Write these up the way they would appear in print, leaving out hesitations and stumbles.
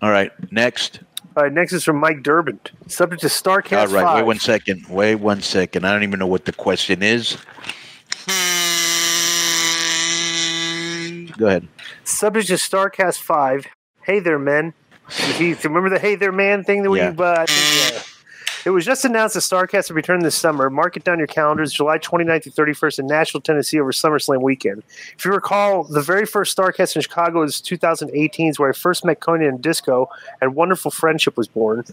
All right, next. All right, next is from Mike Durbin. Subject to StarCast 5. All right, wait 1 second. Wait 1 second. I don't even know what the question is. Go ahead. Subject to StarCast 5. Hey there, men. Remember the Hey There Man thing that it was just announced that StarCast will return this summer. Mark it down your calendars, July 29th to 31st in Nashville, Tennessee over SummerSlam weekend. If you recall, the very first StarCast in Chicago was 2018, where I first met Conan and Disco, and wonderful friendship was born.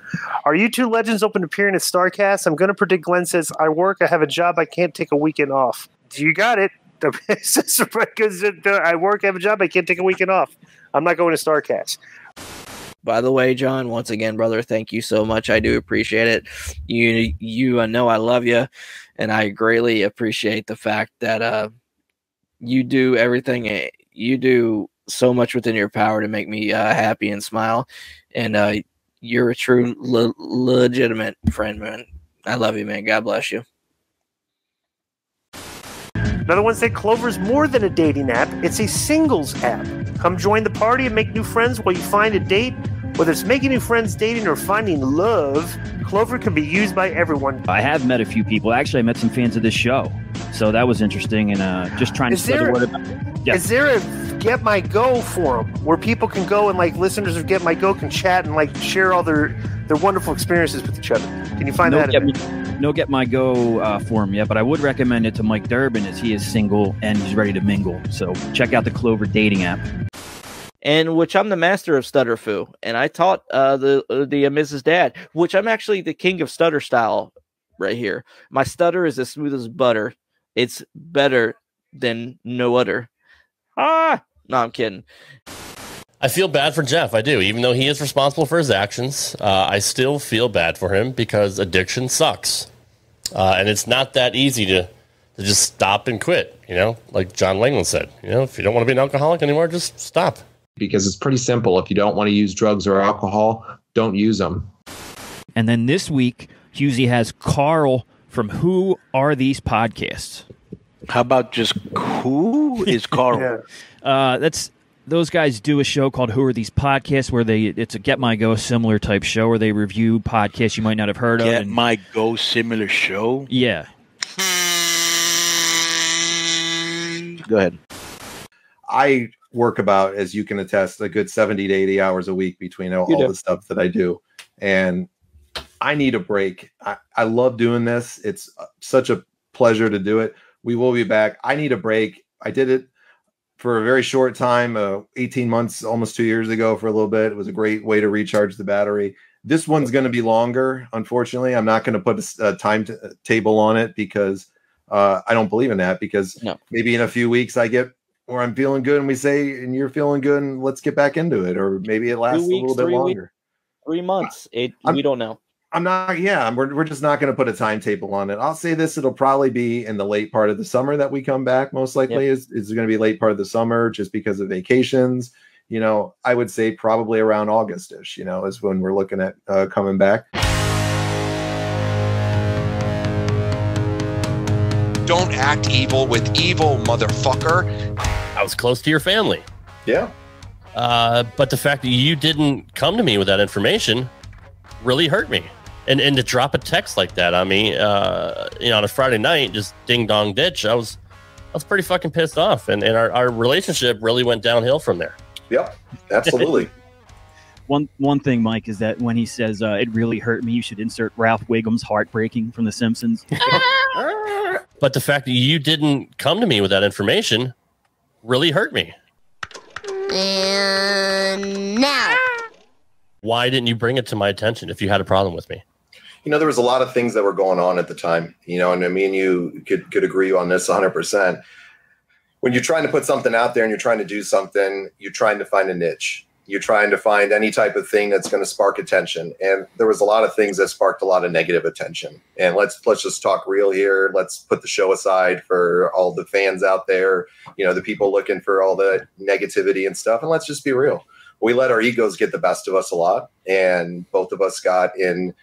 Are you two legends open to appearing at StarCast? I'm going to predict Glenn says, I have a job, I can't take a weekend off. You got it. Because I work, I have a job, I can't take a weekend off. I'm not going to StarCast. By the way, John, once again, brother, thank you so much. I do appreciate it. You know I love you, and I greatly appreciate the fact that you do everything. You do so much within your power to make me happy and smile, and you're a true legitimate friend, man. I love you, man. God bless you. Another one said Clover's more than a dating app. It's a singles app. Come join the party and make new friends while you find a date. Whether it's making new friends, dating, or finding love, Clover can be used by everyone. I have met a few people. Actually, I met some fans of this show. So that was interesting, and just trying to spread the word about it. Yeah. Is there a Get My Go forum where people can go and, like, listeners of Get My Go can chat and, like, share all their wonderful experiences with each other? Can you find that? No Get My Go forum yet, but I would recommend it to Mike Durbin, as he is single and he's ready to mingle. So check out the Clover dating app. And which I'm the master of stutterfoo, and I taught the Mrs. Dad, which I'm actually the king of stutter style right here. My stutter is as smooth as butter. It's better than no other. No, I'm kidding. I feel bad for Jeff. I do. Even though he is responsible for his actions, I still feel bad for him because addiction sucks. And it's not that easy to just stop and quit, like John Langland said. If you don't want to be an alcoholic anymore, just stop. Because it's pretty simple. If you don't want to use drugs or alcohol, don't use them. And then this week, Husey has Carl from Who Are These Podcasts? How about just who is Carl? That's those guys do a show called Who Are These Podcasts, where it's a Get My Go similar type show where they review podcasts you might not have heard of. Get My Go similar show? Yeah. Go ahead. I work about, as you can attest, a good 70 to 80 hours a week between all the stuff that I do. And I need a break. I love doing this. It's such a pleasure to do it. We will be back. I need a break. I did it for a very short time, 18 months, almost 2 years ago for a little bit. It was a great way to recharge the battery. This one's going to be longer, unfortunately. I'm not going to put a timetable on it because I don't believe in that, because maybe in a few weeks I get where I'm feeling good and we say, and you're feeling good and let's get back into it. Or maybe it lasts 2 weeks, a little bit longer. 3 months. We don't know. I'm not. Yeah, we're just not going to put a timetable on it. I'll say this: it'll probably be in the late part of the summer that we come back. Most likely, is going to be late part of the summer, just because of vacations. I would say probably around August-ish. Is when we're looking at coming back. Don't act evil with evil, motherfucker. I was close to your family. Yeah. But the fact that you didn't come to me with that information really hurt me. And to drop a text like that on me, on a Friday night, just ding dong ditch, I was pretty fucking pissed off. And our relationship really went downhill from there. Yep, absolutely. One thing, Mike, is that when he says it really hurt me, you should insert Ralph Wiggum's Heartbreaking from The Simpsons. But the fact that you didn't come to me with that information really hurt me. And now. Why didn't you bring it to my attention if you had a problem with me? There was a lot of things that were going on at the time, and me and you could agree on this 100%. When you're trying to put something out there and you're trying to do something, you're trying to find a niche. You're trying to find any type of thing that's going to spark attention. And there was a lot of things that sparked a lot of negative attention. And let's just talk real here. Let's put the show aside for all the fans out there, the people looking for all the negativity and stuff. And let's just be real. We let our egos get the best of us a lot. And both of us got in,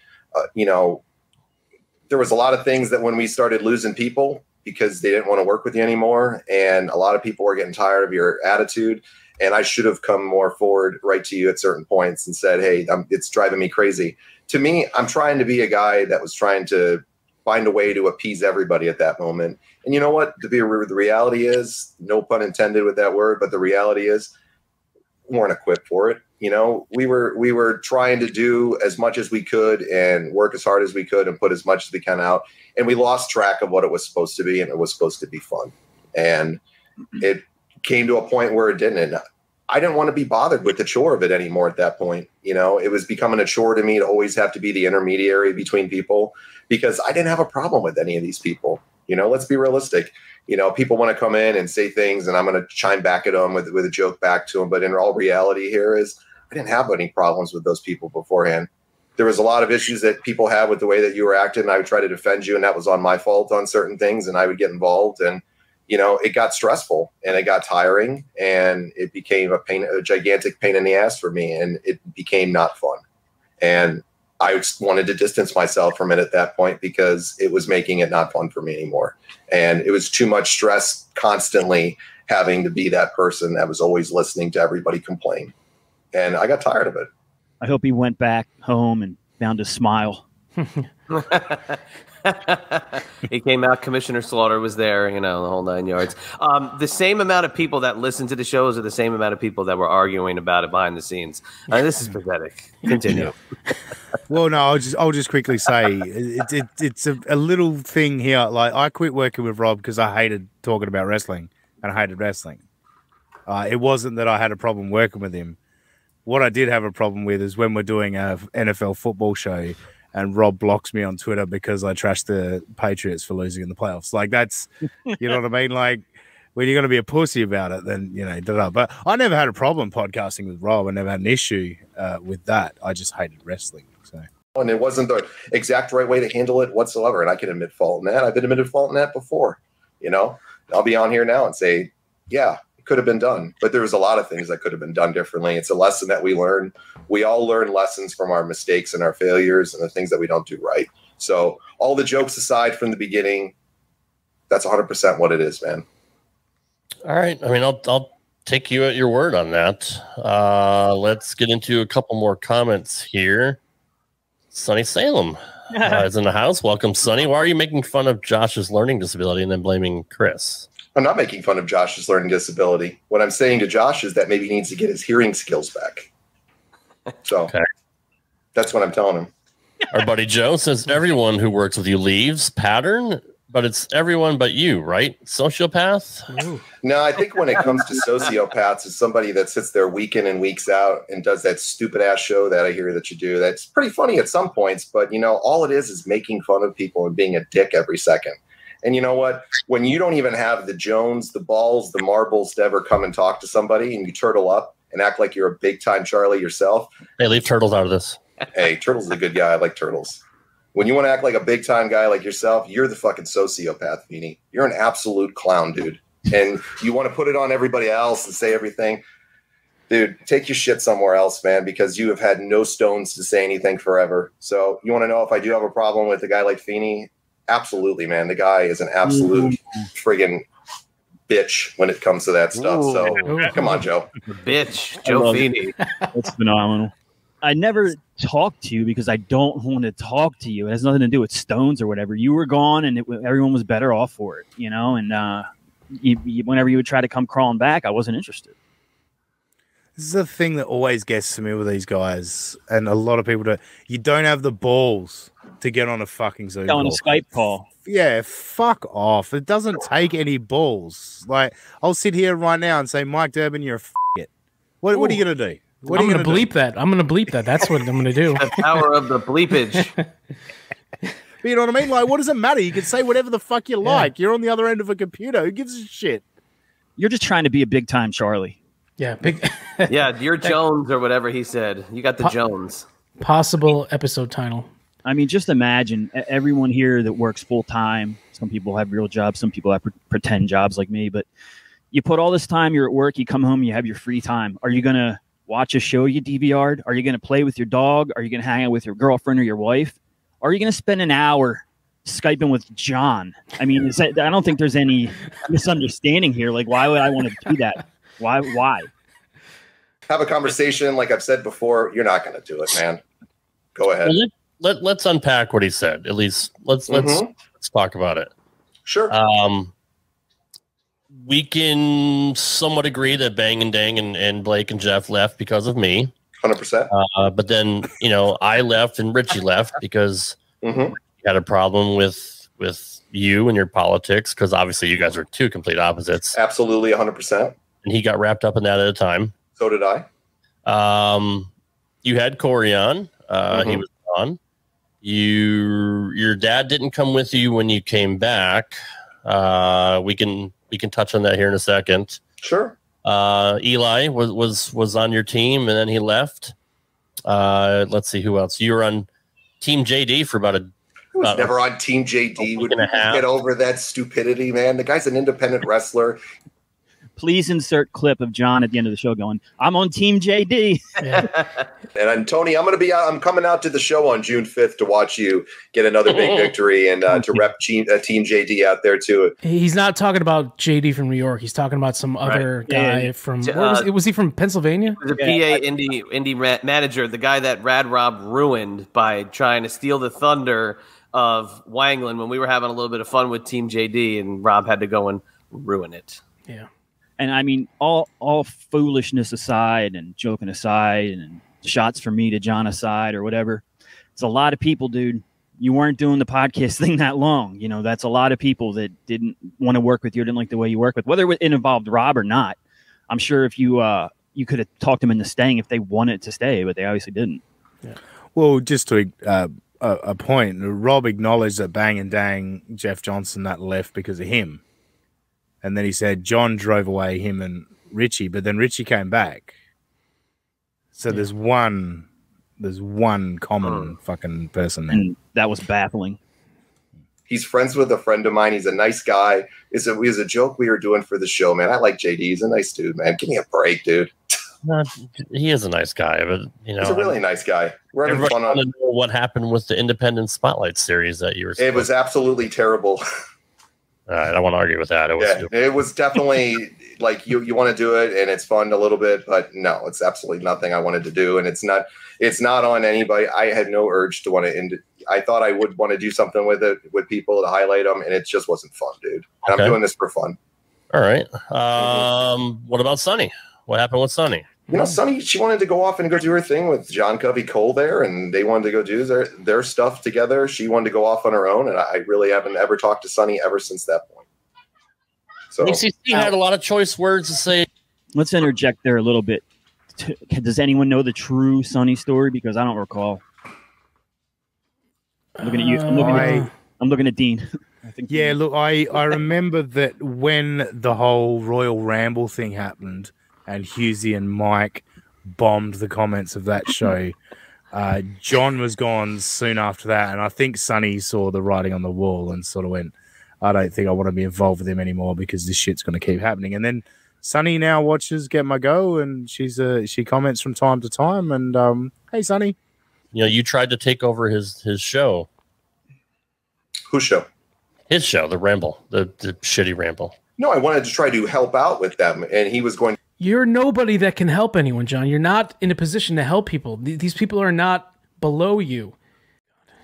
there was a lot of things that when we started losing people, because they didn't want to work with you anymore. And a lot of people were getting tired of your attitude. And I should have come more forward right to you at certain points and said, hey, it's driving me crazy. To me, I'm trying to be a guy that was trying to find a way to appease everybody at that moment. And you know what? The reality is, no pun intended with that word, but the reality is we weren't equipped for it. You know, we were trying to do as much as we could and work as hard as we could and put as much as we can out. And we lost track of what it was supposed to be, and it was supposed to be fun. And it came to a point where it didn't. And I didn't want to be bothered with the chore of it anymore at that point. You know, it was becoming a chore to me to always have to be the intermediary between people, because I didn't have a problem with any of these people. You know, let's be realistic. You know, people want to come in and say things, and I'm going to chime back at them with a joke back to them. But in all reality here is, I didn't have any problems with those people beforehand. There was a lot of issues that people had with the way that you were acting, and I would try to defend you, and that was on my fault on certain things, and I would get involved, and you know, it got stressful and it got tiring, and it became a gigantic pain in the ass for me, and it became not fun. And I just wanted to distance myself from it at that point, because it was making it not fun for me anymore. And it was too much stress constantly having to be that person that was always listening to everybody complain. And I got tired of it. I hope he went back home and found a smile. He came out, Commissioner Slaughter was there, you know, the whole 9 yards. The same amount of people that listened to the shows are the same amount of people that were arguing about it behind the scenes. This is pathetic. Continue. Well, no, I'll just quickly say it's a little thing here. Like, I quit working with Rob because I hated talking about wrestling, and I hated wrestling. It wasn't that I had a problem working with him. What I did have a problem with is when we're doing a NFL football show and Rob blocks me on Twitter because I trashed the Patriots for losing in the playoffs. Like, that's, you know what I mean? Like, when you're going to be a pussy about it, then, you know, da-da. But I never had a problem podcasting with Rob. I never had an issue with that. I just hated wrestling. So. And it wasn't the exact right way to handle it whatsoever. And I can admit fault in that. I've admitted fault in that before. You know, I'll be on here now and say, yeah, it could have been done. But there was a lot of things that could have been done differently. It's a lesson that we learn. We all learn lessons from our mistakes and our failures and the things that we don't do right. So all the jokes aside from the beginning, that's 100% what it is, man. All right. I mean, I'll take you at your word on that. Let's get into a couple more comments here. Sonny Salem is in the house. Welcome, Sonny. Why are you making fun of Josh's learning disability and then blaming Chris? I'm not making fun of Josh's learning disability. What I'm saying to Josh is that maybe he needs to get his hearing skills back. So okay. That's what I'm telling him. Our buddy Joe says everyone who works with you leaves. Pattern? But it's everyone but you, right? Sociopath? Ooh. No, I think when it comes to sociopaths, it's somebody that sits there week in and weeks out and does that stupid ass show that I hear that you do. That's pretty funny at some points, but you know, all it is making fun of people and being a dick every second. And you know what? When you don't even have the Jones, the balls, the marbles to ever come and talk to somebody, and you turtle up and act like you're a big time Charlie yourself. Hey, leave Turtles out of this. Hey, Turtles is a good guy. I like Turtles. When you want to act like a big time guy like yourself, you're the fucking sociopath, Feeny. You're an absolute clown, dude. And you want to put it on everybody else and say everything. Dude, take your shit somewhere else, man, because you have had no stones to say anything forever. So you want to know if I do have a problem with a guy like Feeny? Absolutely, man. The guy is an absolute friggin' bitch when it comes to that stuff. Ooh. So come on, Joe. Bitch, Joe Feeny. That's phenomenal. I never talked to you because I don't want to talk to you. It has nothing to do with stones or whatever. You were gone, and everyone was better off for it, you know. And whenever you would try to come crawling back, I wasn't interested. This is the thing that always gets to me with these guys, and a lot of people do. You don't have the balls to get on a fucking Zoom call. On a Skype call. Yeah, fuck off. It doesn't take any balls. Like, I'll sit here right now and say, Mike Durbin, you're a f***it. What are you going to do? I'm going to bleep that. I'm going to bleep that. That's what I'm going to do. The power of the bleepage. You know what I mean? Like, what does it matter? You can say whatever the fuck you like. You're on the other end of a computer. Who gives a shit? You're just trying to be a big time Charlie. Yeah, big. Yeah, you're Jones or whatever he said. You got the Jones. Possible episode title. I mean, just imagine everyone here that works full time. Some people have real jobs. Some people have pretend jobs like me. But you put all this time, you're at work, you come home, you have your free time. Are you going to watch a show you DVR'd? Are you going to play with your dog? Are you going to hang out with your girlfriend or your wife? Are you going to spend an hour Skyping with John. I mean, I don't think there's any misunderstanding here. Like, why would I want to do that? Why? Have a conversation. Like I've said before, you're not going to do it, man. Go ahead. Well, let's unpack what he said. At least let's talk about it. Sure. We can somewhat agree that Bang and Dang and Blake and Jeff left because of me. 100%. But then, I left and Richie left because you had a problem with you and your politics, because obviously you guys are two complete opposites. Absolutely, 100%. And he got wrapped up in that at a time. So did I. You had Corey on. He was on. Your dad didn't come with you when you came back. We can touch on that here in a second. Sure. Eli was on your team, and then he left. Let's see who else. You were on Team JD for about I was never on Team JD. Would get over that stupidity, man? The guy's an independent wrestler. Please insert clip of John at the end of the show going, "I'm on Team JD." And Tony, I'm coming out to the show on June 5th to watch you get another big victory and to rep Team JD out there too. He's not talking about JD from New York. He's talking about some other guy from. Was he from Pennsylvania? The PA indie manager, the guy that Rad Rob ruined by trying to steal the thunder of Wangland when we were having a little bit of fun with Team JD, and Rob had to go and ruin it. Yeah. And I mean, all foolishness aside and joking aside and shots from me to John aside or whatever, it's a lot of people, dude. You weren't doing the podcast thing that long. That's a lot of people that didn't want to work with you, didn't like the way you work with, whether it involved Rob or not. I'm sure if you could have talked them into staying if they wanted to stay, but they obviously didn't. Yeah. Well, just to a point, Rob acknowledged that Bang and Dang, Jeff Johnson, that left because of him. And then he said John drove away him and Richie, but then Richie came back. So there's one common fucking person there. And that was baffling. He's friends with a friend of mine. He's a nice guy. It was a joke we were doing for the show, man. I like JD. He's a nice dude, man. Give me a break, dude. He is a nice guy, but he's a really nice guy. We're having fun on. Know what happened with the Independent Spotlight series that you were. It was absolutely terrible. I don't want to argue with that. It was definitely like you want to do it and it's fun a little bit, but no, it's absolutely nothing I wanted to do, and it's not on anybody. I had no urge to want to end it. I thought I would want to do something with it with people to highlight them, and it just wasn't fun, dude. And I'm doing this for fun. All right. What about Sunny? What happened with Sunny? Sunny, she wanted to go off and go do her thing with John Covey Cole there, and they wanted to go do their stuff together. She wanted to go off on her own, and I really haven't ever talked to Sunny ever since that point. So ACC had a lot of choice words to say. Let's interject there a little bit. Does anyone know the true Sunny story? Because I don't recall. I'm looking at you. I'm looking at Dean. I remember that when the whole Royal Ramble thing happened, and Husey and Mike bombed the comments of that show. John was gone soon after that, and I think Sunny saw the writing on the wall and sort of went, I don't think I want to be involved with him anymore because this shit's going to keep happening. And then Sunny now watches Get My Go, and she comments from time to time. And hey, Sunny, you tried to take over his show. Whose show? His show, the Ramble, the shitty Ramble. No, I wanted to try to help out with them, and he was going. You're nobody that can help anyone, John. You're not in a position to help people. These people are not below you.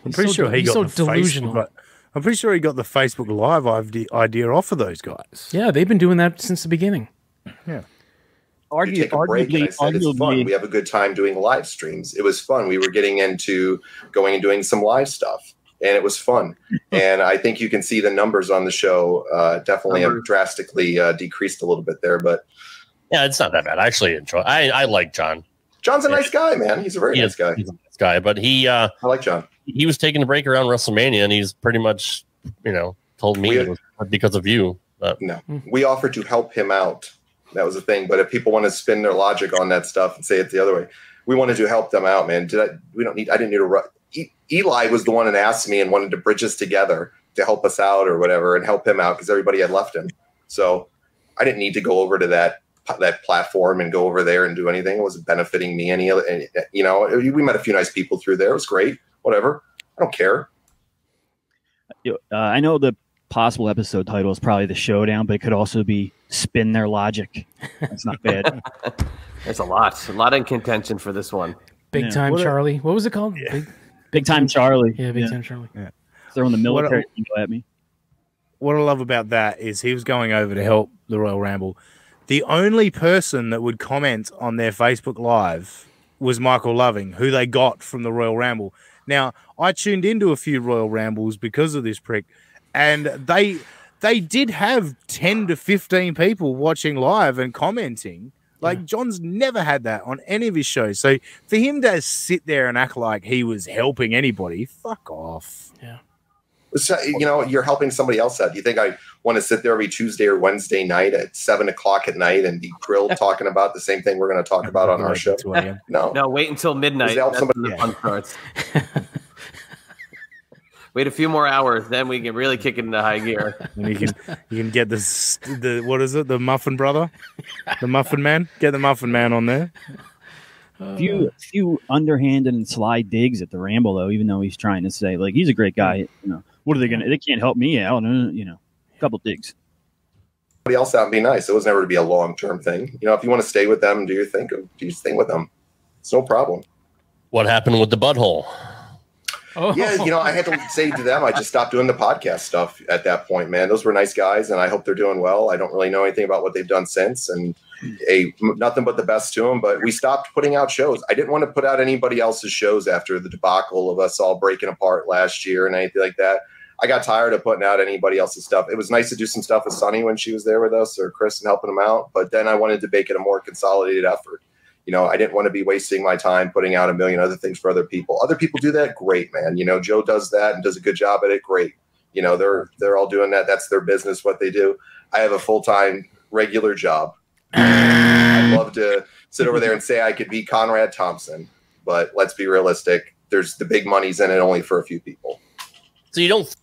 I'm pretty sure he got the delusional. I'm pretty sure he got the Facebook Live idea off of those guys. Yeah, they've been doing that since the beginning. Yeah. Take a break, and I said it's fun. We have a good time doing live streams. It was fun. We were getting into going and doing some live stuff, and it was fun. And I think you can see the numbers on the show definitely have drastically decreased a little bit there, but. Yeah, it's not that bad. I actually enjoy. I like John. John's a nice guy, man. He's a very nice guy. He's a nice guy, but I like John. He was taking a break around WrestleMania, and he's pretty much, told me it was because of you. But. No, we offered to help him out. That was the thing. But if people want to spin their logic on that stuff and say it the other way, we wanted to help them out, man. I didn't need to. Eli was the one that asked me and wanted to bridge us together to help us out or whatever and help him out because everybody had left him. So I didn't need to go over to that platform and go over there and do anything. It wasn't benefiting me any other. We met a few nice people through there. It was great. Whatever. I don't care. I know the possible episode title is probably The Showdown, but it could also be Spin Their Logic. That's not bad. There's a lot in contention for this one. Big Time Charlie. What was it called? Yeah. Big Time Charlie. Yeah, Big Time Charlie. Yeah. Throwing the military go at me. What I love about that is he was going over to help the Royal Ramble. The only person that would comment on their Facebook Live was Michael Loving, who they got from the Royal Ramble. Now, I tuned into a few Royal Rambles because of this prick, and they did have 10 to 15 people watching live and commenting. Like, John's never had that on any of his shows. So for him to sit there and act like he was helping anybody, fuck off. Yeah. So, you're helping somebody else out. Do you think I want to sit there every Tuesday or Wednesday night at 7:00 at night and be grilled talking about the same thing we're going to talk about on our show? No, wait until midnight. That's when the fun starts. Wait a few more hours, then we can really kick it into high gear. And you can get the what is it? The Muffin Brother, the Muffin Man. Get the Muffin Man on there. Few underhanded and sly digs at the Ramble, though. Even though he's trying to say like he's a great guy, what are they gonna? They can't help me out. A couple digs. Somebody else out and be nice. It was never to be a long-term thing. If you want to stay with them and do your thing, do your thing with them. It's no problem. What happened with the butthole? Oh. Yeah, I had to say to them, I just stopped doing the podcast stuff at that point, man. Those were nice guys, and I hope they're doing well. I don't really know anything about what they've done since, and nothing but the best to them. But we stopped putting out shows. I didn't want to put out anybody else's shows after the debacle of us all breaking apart last year and anything like that. I got tired of putting out anybody else's stuff. It was nice to do some stuff with Sunny when she was there with us, or Chris, and helping them out. But then I wanted to make it a more consolidated effort. I didn't want to be wasting my time putting out a million other things for other people. Other people do that. Great, man. Joe does that and does a good job at it. Great. They're all doing that. That's their business, what they do. I have a full-time regular job. I'd love to sit over there and say I could be Conrad Thompson, but let's be realistic. There's the big money's in it only for a few people. So you don't.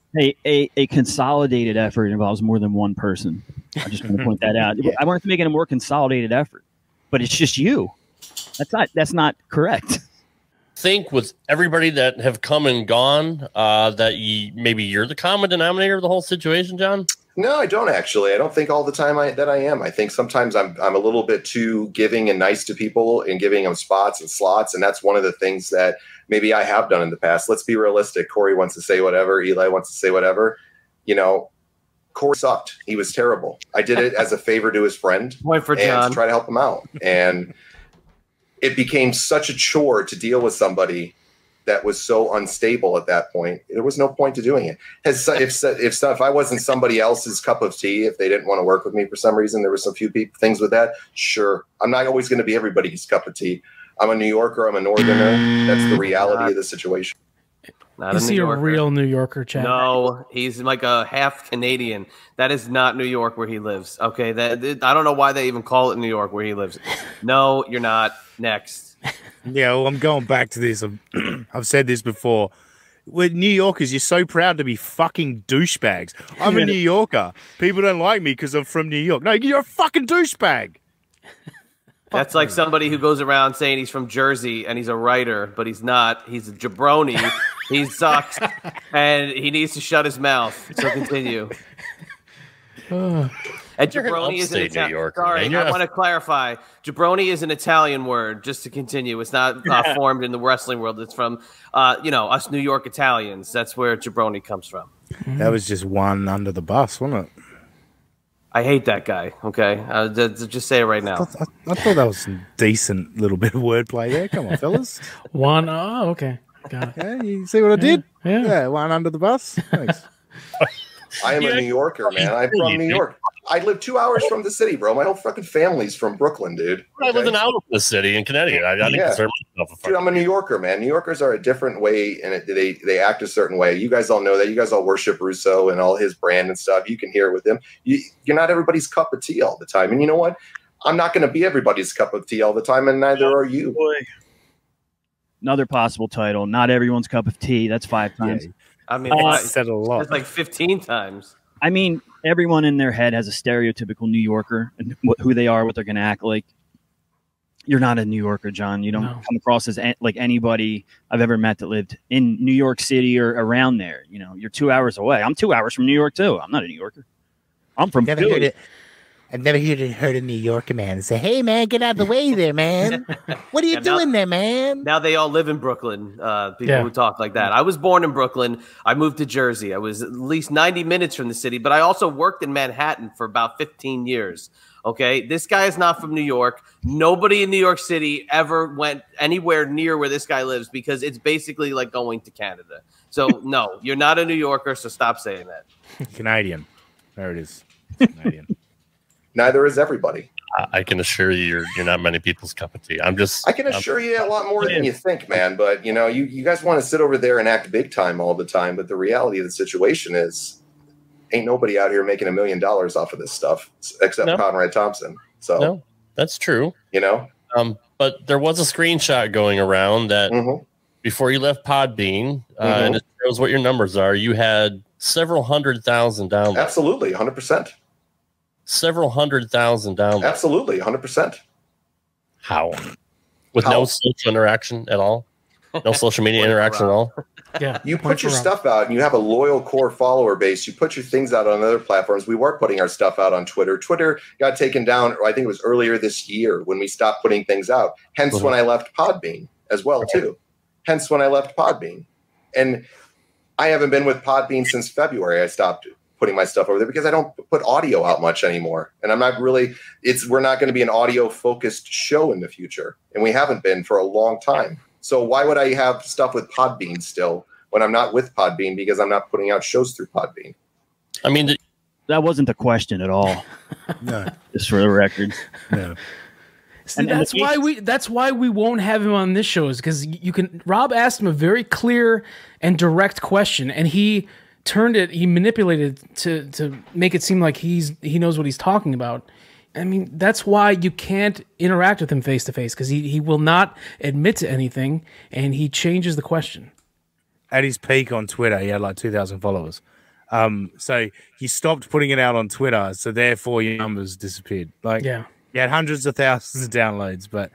A consolidated effort involves more than one person. I just want to point that out. I wanted to make it a more consolidated effort, but it's just you. That's not correct. Think with everybody that have come and gone that maybe you're the common denominator of the whole situation, John? No, I don't actually. I don't think all the time that I am. I think sometimes I'm a little bit too giving and nice to people and giving them spots and slots, and that's one of the things that maybe I have done in the past. Let's be realistic. Corey wants to say whatever. Eli wants to say whatever. Corey sucked. He was terrible. I did it as a favor to his friend and to try to help him out. And it became such a chore to deal with somebody that was so unstable at that point. There was no point to doing it. If I wasn't somebody else's cup of tea, if they didn't want to work with me for some reason, there were some few things with that. Sure. I'm not always going to be everybody's cup of tea. I'm a New Yorker. I'm a Northerner. That's the reality of the situation. Is he a real New Yorker, Chad? No, he's like a half Canadian. That is not New York where he lives. Okay, I don't know why they even call it New York where he lives. No, you're not. Next. Yeah, well, I'm going back to this. I've said this before. We're New Yorkers. You're so proud to be fucking douchebags. I'm a New Yorker. People don't like me because I'm from New York. No, you're a fucking douchebag. That's like somebody who goes around saying he's from Jersey and he's a writer, but he's not. He's a jabroni. He sucks, and he needs to shut his mouth. So continue. And jabroni is an Italian. Sorry, I want to clarify. Jabroni is an Italian word. Just to continue, it's not formed in the wrestling world. It's from, us New York Italians. That's where jabroni comes from. That was just one under the bus, wasn't it? I hate that guy. Okay, just say it right now. I thought that was some decent little bit of wordplay there. Come on, fellas. One. Oh, okay. Got it. Yeah, you see what I did? Yeah, one under the bus. Thanks. I am a New Yorker, man. I'm from New York. I live 2 hours from the city, bro. My whole fucking family's from Brooklyn, dude. I live out of the city in Connecticut. I didn't consider myself Dude, I'm a New Yorker, man. New Yorkers are a different way, and they act a certain way. You guys all know that. You guys all worship Russo and all his brand and stuff. You can hear it with him. You're not everybody's cup of tea all the time. And you know what? I'm not going to be everybody's cup of tea all the time, and neither are you. Another possible title. Not everyone's cup of tea. That's 5 times. Yeah. I mean, I said a lot. It's like 15 times. I mean, everyone in their head has a stereotypical New Yorker and who they are, what they're going to act like. you're not a New Yorker, John. You don't No. come across as like anybody I've ever met that lived in New York City or around there. You know, you're 2 hours away. I'm 2 hours from New York too. I'm not a New Yorker. I'm from Never Philly. heard it. I've never heard a New Yorker man say, "Hey, man, get out of the way there, man. What are you doing there, man?" Now they all live in Brooklyn. People Yeah. who talk like that. I was born in Brooklyn. I moved to Jersey. I was at least 90 minutes from the city, but I also worked in Manhattan for about 15 years. Okay, this guy is not from New York. Nobody in New York City ever went anywhere near where this guy lives because it's basically like going to Canada. So no, you're not a New Yorker. So stop saying that. Canadian. There it is. Canadian. Neither is everybody. I can assure you, you're not many people's cup of tea. I can assure you a lot more than you think, man. But you guys want to sit over there and act big time all the time. But the reality of the situation is, ain't nobody out here making $1 million off of this stuff except Conrad Thompson. So no, that's true. But there was a screenshot going around that before you left Podbean, and it shows what your numbers are. You had several 100,000 downloads. Absolutely, 100%. Several 100,000 downloads. Absolutely, 100%. How? With no social interaction at all? No social media interaction at all? Yeah. You put your stuff out and you have a loyal core follower base. You put your things out on other platforms. We were putting our stuff out on Twitter. Twitter got taken down, I think it was earlier this year when we stopped putting things out. Hence when I left Podbean as well, too. Hence when I left Podbean. And I haven't been with Podbean since February. I stopped putting my stuff over there because I don't put audio out much anymore. And I'm not really, we're not going to be an audio focused show in the future. And we haven't been for a long time. So why would I have stuff with Podbean still when I'm not with Podbean because I'm not putting out shows through Podbean? I mean, that wasn't the question at all. No. Just for the record. No. See, that's why we won't have him on this show, is because Rob asked him a very clear and direct question, and he manipulated to make it seem like he knows what he's talking about. I mean, that's why you can't interact with him face to face, because he will not admit to anything, and he changes the question. At his peak on Twitter, he had like 2,000 followers. So he stopped putting it out on Twitter, so therefore your numbers disappeared. You had hundreds of thousands of downloads, but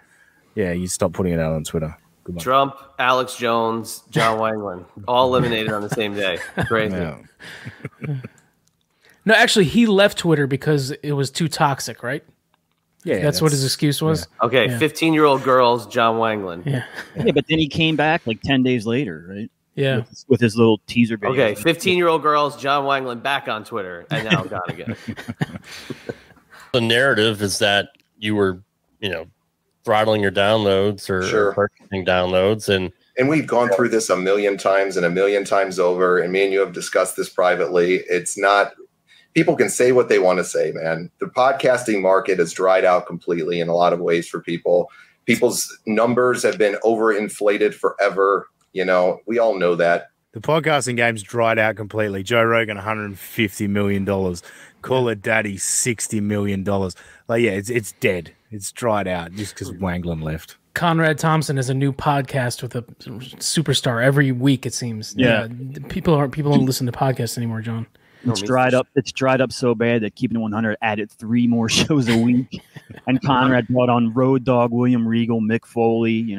yeah, you stopped putting it out on Twitter. Trump, Alex Jones, John Wangland, all eliminated on the same day. Crazy. Yeah. No, actually, he left Twitter because it was too toxic, right? Yeah, that's what his excuse was. Yeah. Okay, 15-year-old girls, John Wangland. Yeah, but then he came back like 10 days later, right? Yeah, with his little teaser video. Okay, 15-year-old girls, John Wangland back on Twitter, and now gone again. The narrative is that you were, throttling your downloads or purchasing downloads, and we've gone through this a million times and a million times over, and me and you have discussed this privately. It's not, people can say what they want to say, man. The podcasting market has dried out completely in a lot of ways for people. People's numbers have been overinflated forever. We all know that. The podcasting game's dried out completely. Joe Rogan, $150 million. Call It Daddy, $60 million. It's dead. It's dried out just because Wangland left. Conrad Thompson has a new podcast with a superstar every week, it seems. Yeah. People don't listen to podcasts anymore, John. It's dried up. It's dried up so bad that Keeping It 100 added 3 more shows a week, and Conrad brought on Road Dogg, William Regal, Mick Foley.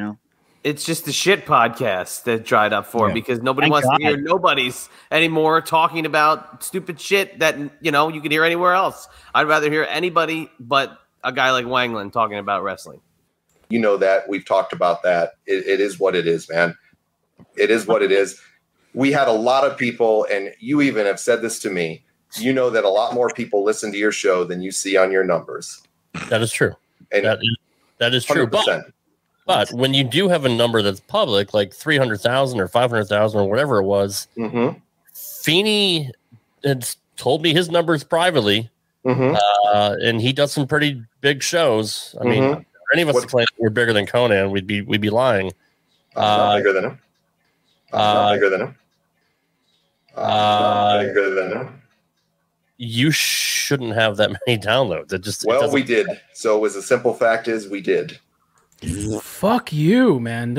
It's just the shit podcast that dried up for because nobody wants to hear nobodies anymore talking about stupid shit that you can hear anywhere else. I'd rather hear anybody but a guy like Wangland talking about wrestling. You know that. We've talked about that. It is what it is, man. It is what it is. We had a lot of people, and you even have said this to me, that a lot more people listen to your show than you see on your numbers. That is true. And that is true. 100%. But when you do have a number that's public, like 300,000 or 500,000 or whatever it was, Feeney had told me his numbers privately, and he does some pretty big shows. I mean, for any of us to claim we're bigger than Conan, we'd be lying. Not bigger than him. Not bigger than him. Bigger than him. You shouldn't have that many downloads. We did. So it was a simple fact is we did. Fuck you, man.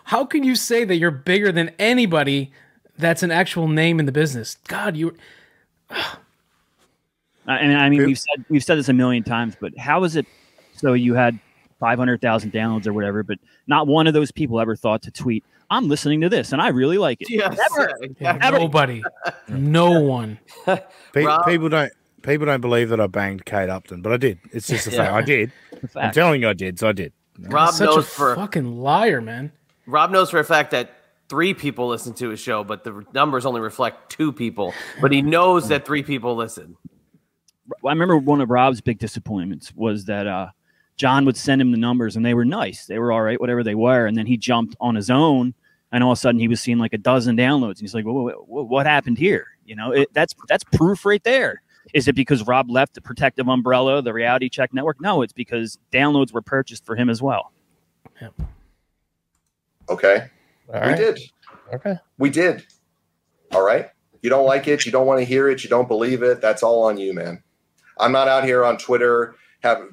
How can you say that you're bigger than anybody that's an actual name in the business? God, you. I mean, we've said this a million times, but how is it? So you had 500,000 downloads or whatever, but not one of those people ever thought to tweet, I'm listening to this and I really like it. Yes, Ever. Nobody. No one. People don't believe that I banged Kate Upton, but I did. It's just a fact. I did. I'm telling you I did, so I did. Rob Such knows a for fucking liar, man. Rob knows for a fact that 3 people listen to his show, but the numbers only reflect 2 people. But he knows that 3 people listen. I remember one of Rob's big disappointments was that John would send him the numbers and they were nice. They were all right, whatever they were. And then he jumped on his own and all of a sudden he was seeing like a dozen downloads. And he's like, what happened here? You know, that's proof right there. Is it because Rob left the protective umbrella, the Reality Check Network? No, it's because downloads were purchased for him as well. Yep. Okay. Right. We did. Okay. We did. All right. You don't like it. You don't want to hear it. You don't believe it. That's all on you, man. I'm not out here on Twitter trying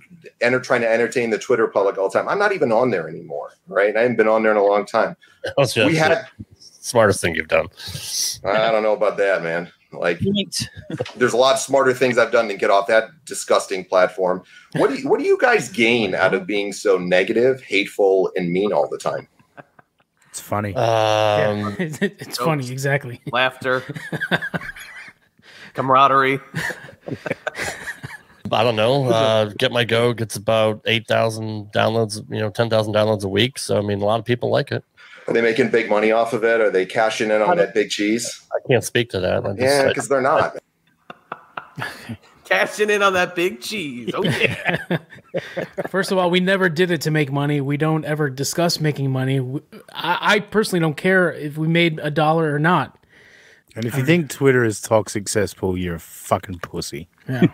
to entertain the Twitter public all the time. I'm not even on there anymore, right? I haven't been on there in a long time. We had smartest thing you've done. I don't know about that, man. Like, there's a lot smarter things I've done to get off that disgusting platform. What do you guys gain out of being so negative, hateful, and mean all the time? It's funny. It's funny, exactly. Laughter, camaraderie. I don't know. Get My Go gets about 8,000 downloads, 10,000 downloads a week. So, I mean, a lot of people like it. Are they making big money off of it? Are they cashing in on that big cheese? I can't speak to that. Yeah, because they're not. Cashing in on that big cheese. Oh, yeah. First of all, we never did it to make money. We don't ever discuss making money. I personally don't care if we made $1 or not. And if you think Twitter is toxic cesspool, you're a fucking pussy. Yeah.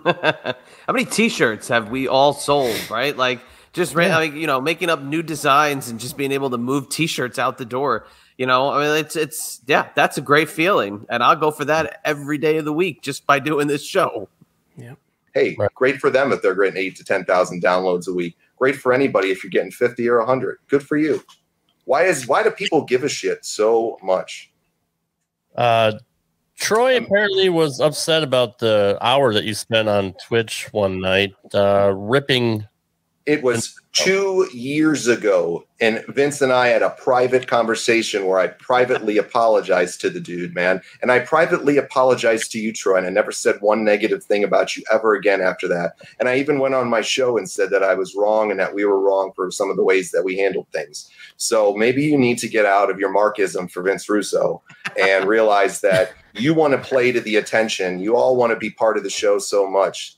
How many T-shirts have we all sold, right? Like, just making up new designs and just being able to move T-shirts out the door. I mean, it's that's a great feeling, and I'll go for that every day of the week just by doing this show. Yeah. Hey, great for them if they're getting 8,000 to 10,000 downloads a week. Great for anybody if you're getting 50 or 100. Good for you. Why do people give a shit so much? Troy apparently was upset about the hour that you spent on Twitch one night, ripping. It was 2 years ago, and Vince and I had a private conversation where I privately apologized to the dude, man. And I privately apologized to you, Troy, and I never said one negative thing about you ever again after that. And I even went on my show and said that I was wrong and that we were wrong for some of the ways that we handled things. So maybe you need to get out of your Markism for Vince Russo and realize that you want to play to the attention. You all want to be part of the show so much.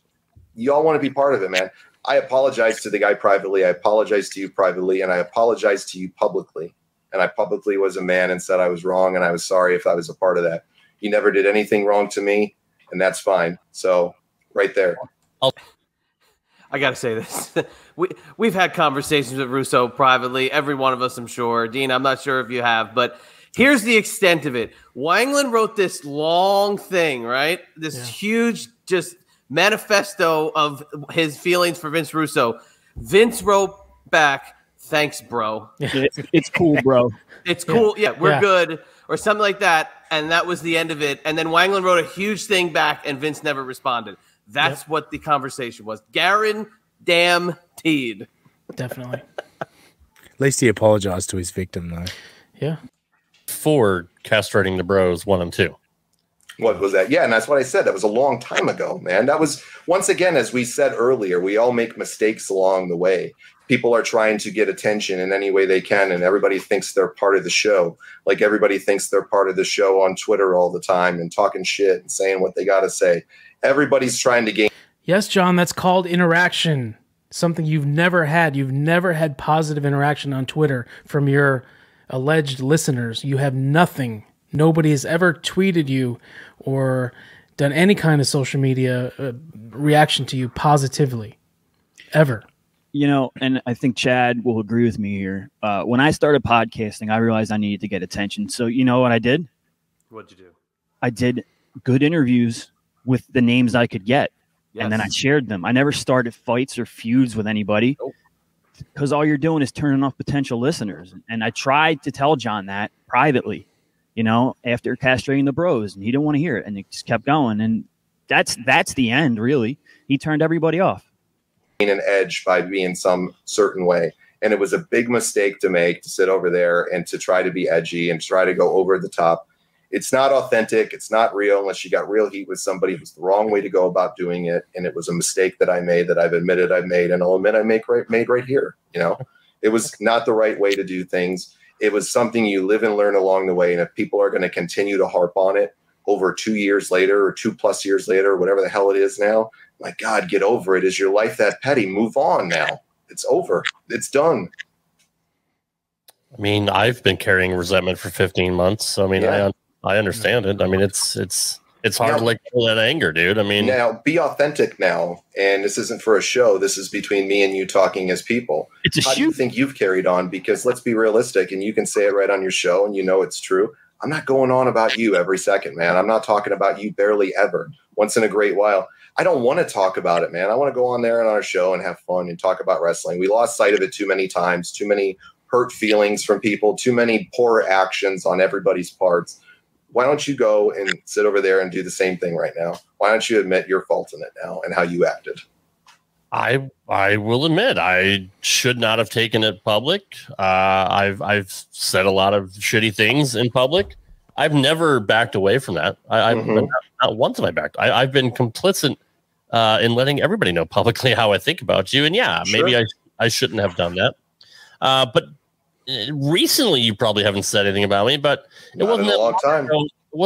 You all want to be part of it, man. I apologize to the guy privately. I apologize to you privately, and I apologize to you publicly. And I publicly was a man and said I was wrong, and I was sorry if I was a part of that. You never did anything wrong to me, and that's fine. So, right there. I got to say this. We've had conversations with Russo privately. Every one of us, I'm sure. Dean, I'm not sure if you have, but here's the extent of it. Wangland wrote this long thing, right? This huge just manifesto of his feelings for Vince Russo. Vince wrote back, "Thanks, bro. It's cool, bro. It's cool. Yeah, we're good," or something like that. And that was the end of it. And then Wangland wrote a huge thing back, and Vince never responded. That's what the conversation was. Guaranteed. Definitely. At least he apologized to his victim, though. Yeah. For castrating the bros 1 and 2. What was that? Yeah, and that's what I said. That was a long time ago, man. That was, once again, as we said earlier, we all make mistakes along the way. People are trying to get attention in any way they can, and everybody thinks they're part of the show. Like everybody thinks they're part of the show on Twitter all the time and talking shit and saying what they got to say. Everybody's trying to gain. Yes, John, that's called interaction. Something you've never had. You've never had positive interaction on Twitter from your alleged listeners. You have nothing. Nobody has ever tweeted you or done any kind of social media reaction to you positively, ever. And I think Chad will agree with me here. When I started podcasting, I realized I needed to get attention. So you know what I did? What'd you do? I did good interviews with the names I could get. Yes. And then I shared them. I never started fights or feuds with anybody because all you're doing is turning off potential listeners. And I tried to tell John that privately, after castrating the bros, and he didn't want to hear it, and it just kept going. And that's the end, really. He turned everybody off. an edge by being some certain way. And it was a big mistake to make, to sit over there and to try to be edgy and try to go over the top. It's not authentic. It's not real unless you got real heat with somebody. It was the wrong way to go about doing it. And it was a mistake that I made, that I've admitted I've made, and I'll admit I made right here. You know, it was not the right way to do things. It was something you live and learn along the way. And if people are going to continue to harp on it over 2 years later or 2+ years later, whatever the hell it is now, my God, get over it. Is your life that petty? Move on now. It's over. It's done. I mean, I've been carrying resentment for 15 months. So, I mean, yeah. I understand it. I mean, it's hard to let go of that anger, dude. I mean, now be authentic now. And this isn't for a show. This is between me and you talking as people. It's a How do you think you've carried on? Because let's be realistic, and you can say it right on your show and you know it's true. I'm not going on about you every second, man. I'm not talking about you barely ever. Once in a great while. I don't want to talk about it, man. I want to go on there and on our show and have fun and talk about wrestling. We lost sight of it too many times, too many hurt feelings from people, too many poor actions on everybody's parts. Why don't you go and sit over there and do the same thing right now? Why don't you admit your fault in it now and how you acted? I will admit I should not have taken it public. I've said a lot of shitty things in public. I've never backed away from that. Not once have I backed. I've been complicit in letting everybody know publicly how I think about you. And yeah, Sure. maybe I shouldn't have done that. But recently, you probably haven't said anything about me. But it wasn't that long time. It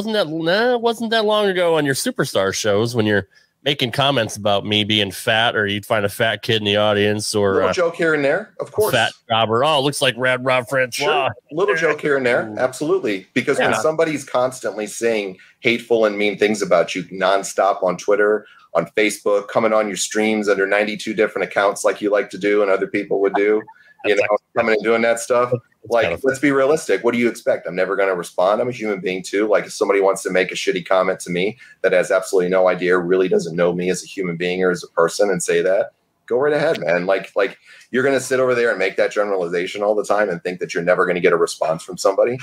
wasn't that long ago on your Superstar shows when you're making comments about me being fat, or you'd find a fat kid in the audience, or little joke here and there, of course. Fat jobber. Oh, looks like Rad Rob Francois. Sure. Little joke here and there, absolutely. Because when somebody's constantly saying hateful and mean things about you nonstop on Twitter, on Facebook, coming on your streams under 92 different accounts like you like to do and other people would do, you know, coming and doing that stuff. Like, let's be realistic. What do you expect? I'm never going to respond. I'm a human being too. Like, if somebody wants to make a shitty comment to me that has absolutely no idea, really doesn't know me as a human being or as a person, and say that, go right ahead, man. Like you're going to sit over there and make that generalization all the time and think that you're never going to get a response from somebody?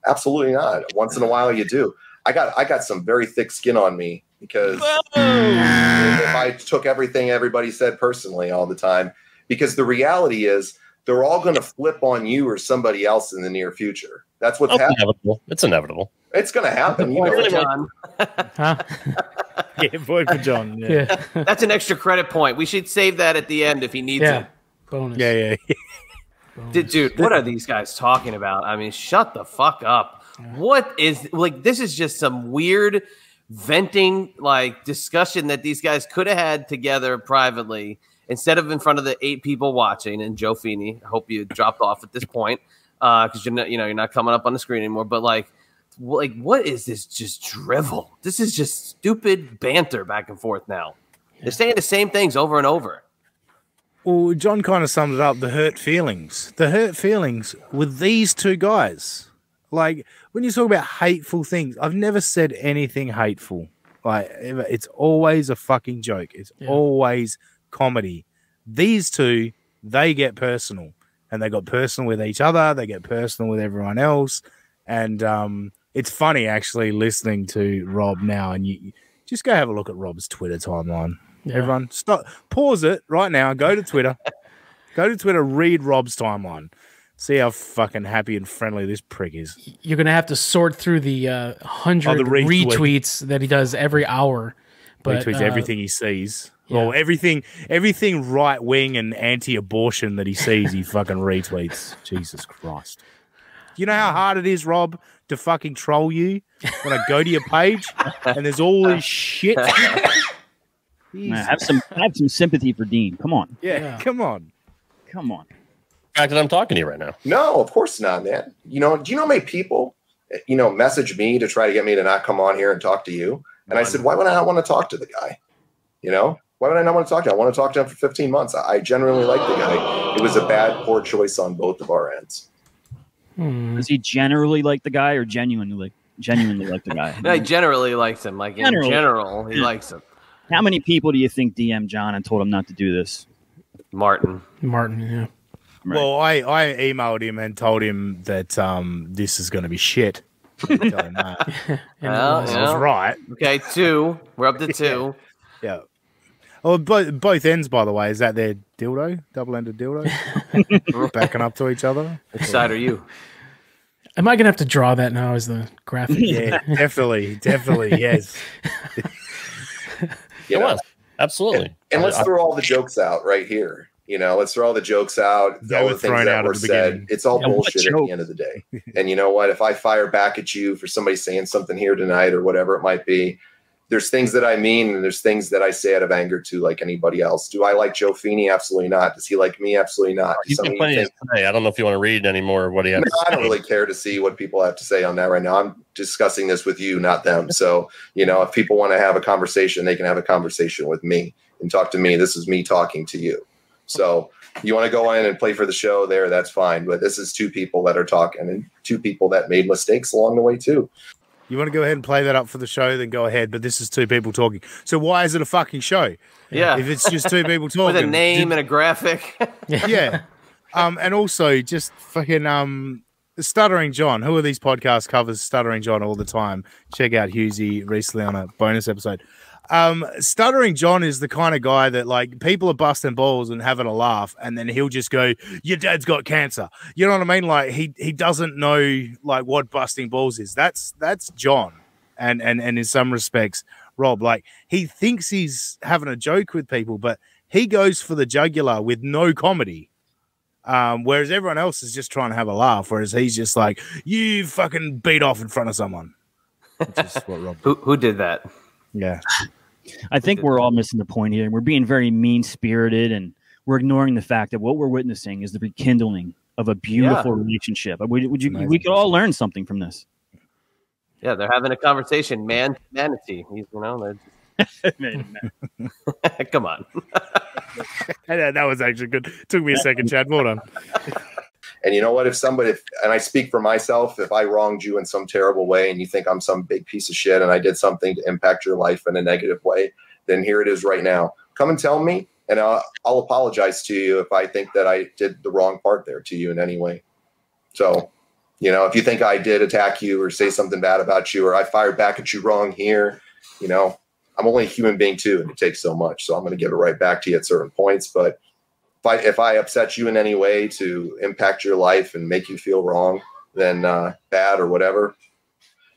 Absolutely not. Once in a while you do. I got some very thick skin on me because if I took everything everybody said personally all the time, because the reality is, they're all going to flip on you or somebody else in the near future. That's what's happening. Inevitable. It's inevitable. It's going to happen. You know, John. Yeah, vote for John. Yeah. That's an extra credit point. We should save that at the end if he needs it. Bonus. Yeah. Dude, what are these guys talking about? I mean, shut the fuck up. What is, like, this is just some weird venting, like, discussion that these guys could have had together privately, instead of in front of the 8 people watching. And Joe Feeney, I hope you dropped off at this point because you're not coming up on the screen anymore. But like, what is this? Just drivel. This is just stupid banter back and forth. Now they're saying the same things over and over. Well, John kind of summed it up. The hurt feelings with these two guys. Like, when you talk about hateful things, I've never said anything hateful. Like, it's always a fucking joke. It's always comedy. These two, they get personal, and they got personal with each other. They get personal with everyone else, and it's funny actually listening to Rob now. And you just go have a look at Rob's Twitter timeline. Yeah. Everyone, stop, pause it right now. Go to Twitter. Read Rob's timeline. See how fucking happy and friendly this prick is. You're gonna have to sort through the 100 retweets that he does every hour. But retweets everything he sees. Yeah. Well, everything right wing and anti-abortion that he sees, he fucking retweets. Jesus Christ! You know how hard it is, Rob, to fucking troll you when I go to your page and there's all this shit. Have some sympathy for Dean. Come on. Yeah. Come on. The fact that I'm talking to you right now. No, of course not, man. You know, do you know how many people, message me to try to get me to not come on here and talk to you? And I said, why would I not want to talk to the guy? Why would I not want to talk to him? I want to talk to him for 15 months. I genuinely like the guy. It was a bad, poor choice on both of our ends. Does he generally like the guy or genuinely like the guy? No, he generally likes him. Like, in general, he likes him. How many people do you think DM John and told him not to do this? Martin, yeah. Right. Well, I emailed him and told him that this is going to be shit. Tell him that. I was right. Okay, 2. We're up to 2. Yeah. Oh, both ends, by the way. Is that their dildo? Double-ended dildo? Backing up to each other? Which side are you? Am I going to have to draw that now as the graphic? Yeah, definitely, yes. It was. Absolutely. And let's throw all the jokes out right here. Let's throw all the jokes out, all the things that were said. It's all bullshit at the end of the day. And you know what? If I fire back at you for somebody saying something here tonight or whatever it might be, there's things that I mean and there's things that I say out of anger too, like anybody else. Do I like Joe Feeney? Absolutely not. Does he like me? Absolutely not. He's been plenty to say. I don't know if you want to read any more of what he has. I don't really care to see what people have to say on that right now. I'm discussing this with you, not them. So, if people want to have a conversation, they can have a conversation with me and talk to me. This is me talking to you. So you want to go in and play for the show there, that's fine. But this is two people that are talking and two people that made mistakes along the way too. You want to go ahead and play that up for the show, then go ahead. But this is two people talking. So why is it a fucking show? Yeah. If it's just two people talking. With a name and a graphic. Yeah. And also just fucking Stuttering John. Who are these podcast covers Stuttering John all the time? Check out Husey recently on a bonus episode. Stuttering John is the kind of guy that like people are busting balls and having a laugh, and then he'll just go, "Your dad's got cancer." You know what I mean? Like he doesn't know like what busting balls is. That's John, and in some respects, Rob. Like he thinks he's having a joke with people, but he goes for the jugular with no comedy. Whereas everyone else is just trying to have a laugh, whereas he's just like, "You fucking beat off in front of someone." Which is what Rob who did that? Yeah. I think we're all missing the point here. We're being very mean-spirited, and we're ignoring the fact that what we're witnessing is the rekindling of a beautiful relationship. We could all learn something from this. Yeah, they're having a conversation, man to manatee. Come on. That was actually good. Took me a second, Chad. Well done. And you know what? And I speak for myself, if I wronged you in some terrible way and you think I'm some big piece of shit and I did something to impact your life in a negative way, then here it is right now. Come and tell me, and I'll apologize to you if I think that I did the wrong part there to you in any way. So, if you think I did attack you or say something bad about you or I fired back at you wrong here, I'm only a human being too, and it takes so much. So I'm going to give it right back to you at certain points. But if I upset you in any way to impact your life and make you feel wrong, then bad or whatever,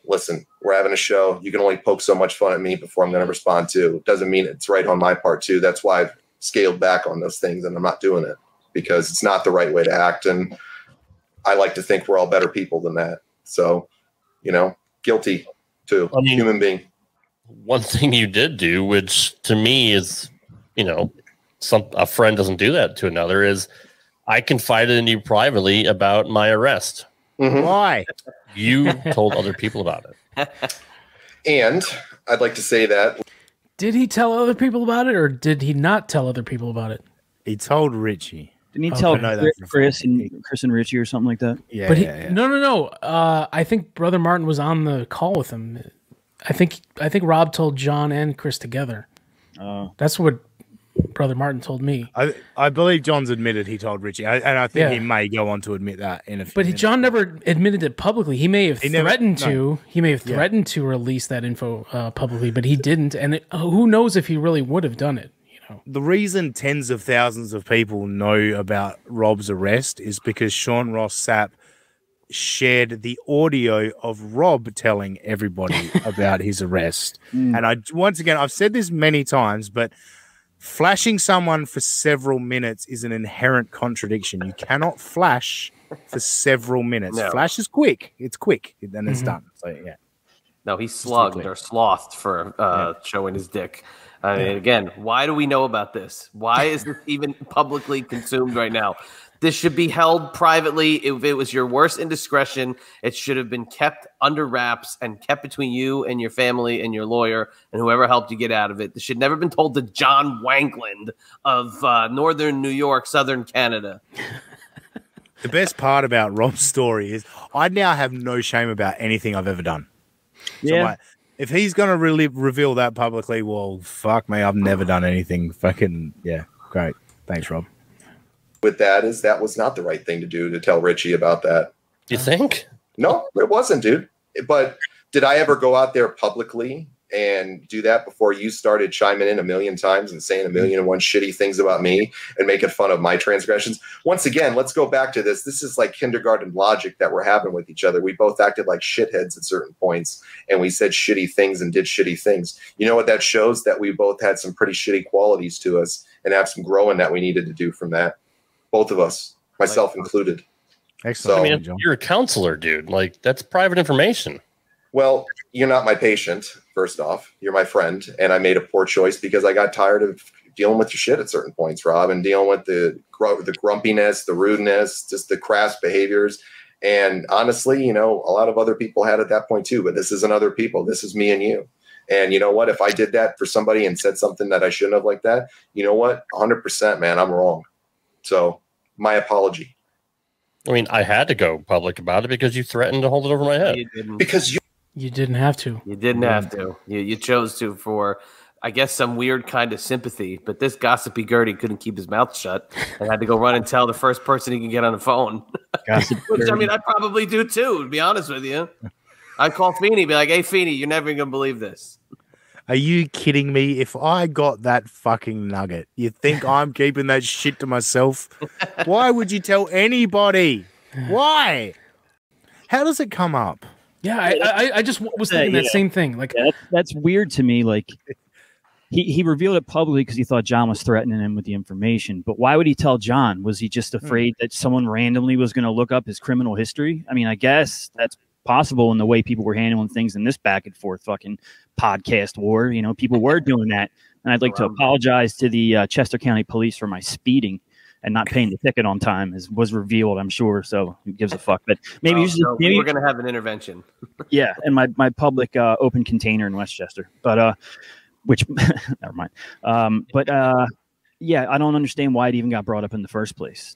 listen, we're having a show. You can only poke so much fun at me before I'm going to respond to. It doesn't mean it's right on my part too. That's why I've scaled back on those things and I'm not doing it because it's not the right way to act. And I like to think we're all better people than that. So, guilty too. Human being. One thing you did do, which to me is, a friend doesn't do that to another, is I confided in you privately about my arrest. Mm-hmm. Why? You told other people about it. And I'd like to say that. Did he tell other people about it or did he not tell other people about it? He told Richie. Didn't he tell Chris and Richie or something like that? Yeah. But no. I think Brother Martin was on the call with him. I think Rob told John and Chris together. That's what Brother Martin told me. I believe John's admitted he told Richie, and I think he may go on to admit that in a few minutes. John never admitted it publicly. He may have threatened to. He may have threatened to release that info publicly, but he didn't. And who knows if he really would have done it? The reason tens of thousands of people know about Rob's arrest is because Sean Ross Sapp shared the audio of Rob telling everybody about his arrest. And I've said this many times, but flashing someone for several minutes is an inherent contradiction. You cannot flash for several minutes. No. Flash is quick. It's quick, and it's done. So, yeah. No, he's slugged or slothed for showing his dick. I mean, again, why do we know about this? Why is this even publicly consumed right now? This should be held privately. If it was your worst indiscretion, it should have been kept under wraps and kept between you and your family and your lawyer and whoever helped you get out of it. This should never have been told to John Wankland of northern New York, southern Canada. The best part about Rob's story is I now have no shame about anything I've ever done. Yeah. So if he's going to really reveal that publicly, well, fuck me, I've never done anything. Fucking, yeah, great. Thanks, Rob. With that was not the right thing to do to tell Richie about that. You think? No, it wasn't, dude. But did I ever go out there publicly and do that before you started chiming in a million times and saying a million and one shitty things about me and making fun of my transgressions. Once again, let's go back to this. This is like kindergarten logic that we're having with each other. We both acted like shitheads at certain points, and we said shitty things and did shitty things. You know what that shows? That we both had some pretty shitty qualities to us and have some growing that we needed to do from that. Both of us, myself included. Excellent. So, I mean, you're a counselor, dude. Like, that's private information. Well, you're not my patient, first off. You're my friend, and I made a poor choice because I got tired of dealing with your shit at certain points, Rob, and dealing with the grumpiness, the rudeness, just the crass behaviors. And honestly, you know, a lot of other people had at that point too, but this isn't other people. This is me and you. And you know what? If I did that for somebody and said something that I shouldn't have like that, you know what? 100%, man, I'm wrong. So my apology. I mean, I had to go public about it because you threatened to hold it over my head. You didn't. Because You didn't have to. You didn't have to. You chose to for, I guess, some weird kind of sympathy. But this gossipy Gertie couldn't keep his mouth shut and had to go run and tell the first person he can get on the phone. Which, I mean, I probably do too, to be honest with you. I'd call Feeney, be like, hey, Feeney, you're never going to believe this. Are you kidding me? If I got that fucking nugget, you think I'm keeping that shit to myself? Why would you tell anybody? Why? How does it come up? Yeah, I just was thinking that same thing. Like that's weird to me. Like he revealed it publicly because he thought John was threatening him with the information. But why would he tell John? Was he just afraid that someone randomly was going to look up his criminal history? I mean, I guess that's possible in the way people were handling things in this back and forth fucking podcast war. You know, people were doing that. And I'd like to apologize to the Chester County Police for my speeding and not paying the ticket on time, as was revealed, I'm sure. So who gives a fuck? But maybe we're going to have an intervention. Yeah, and my public open container in Westchester. But which never mind. Yeah, I don't understand why it even got brought up in the first place.